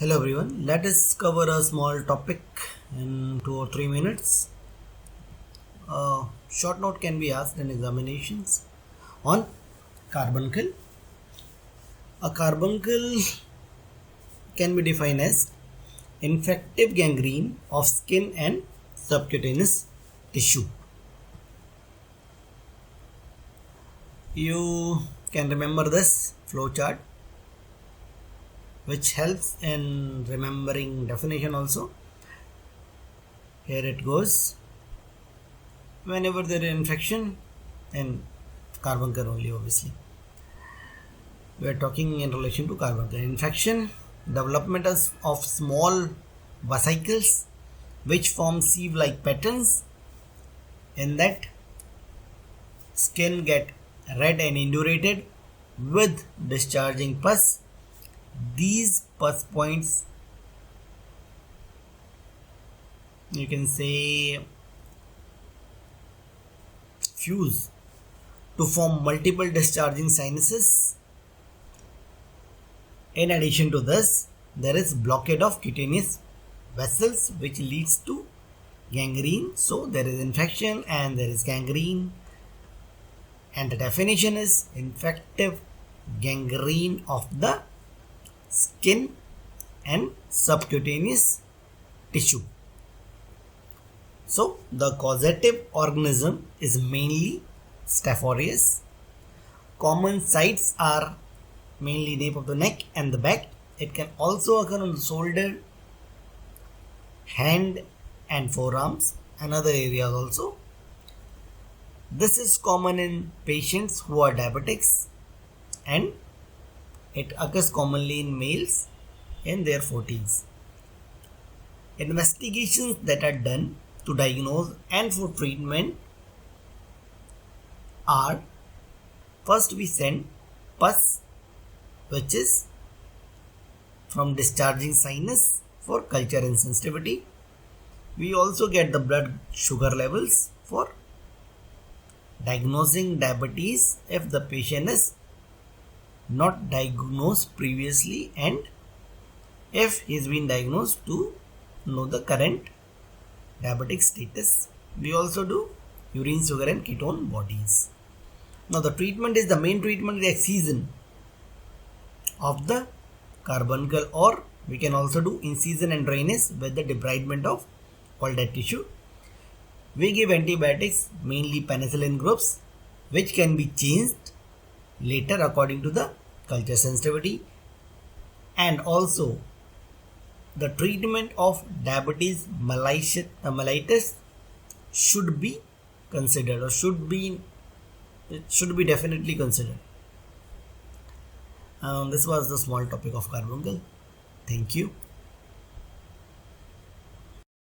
Hello everyone, let us cover a small topic in 2 or 3 minutes. A short note can be asked in examinations on carbuncle. A carbuncle can be defined as infective gangrene of skin and subcutaneous tissue. You can remember this flowchart, which helps in remembering definition also. Here it goes. Whenever there is infection, and carbuncle only obviously, we are talking in relation to carbuncle infection, development of small vesicles which form sieve like patterns. In that, skin get red and indurated with discharging pus. These pus points, you can say, fuse to form multiple discharging sinuses. In addition to this, there is blockade of cutaneous vessels which leads to gangrene. So there is infection and there is gangrene, and the definition is infective gangrene of the skin and subcutaneous tissue. So the causative organism is mainly Staph aureus. Common sites are mainly nape of the neck and the back. It can also occur on the shoulder, hand and forearms and other areas also. This is common in patients who are diabetics, and it occurs commonly in males in their 40s. Investigations that are done to diagnose and for treatment are: first we send pus, which is from discharging sinus, for culture and sensitivity. We also get the blood sugar levels for diagnosing diabetes if the patient is not diagnosed previously, and if he's been diagnosed, to know the current diabetic status. We also do urine sugar and ketone bodies. Now the treatment is, the main treatment is excision of the carbuncle, or we can also do incision and drainage with the debridement of all that tissue. We give antibiotics, mainly penicillin groups, which can be changed later according to the culture sensitivity. And also the treatment of diabetes mellitus should be considered, or it should be definitely considered. This was the small topic of carbuncle. Thank you.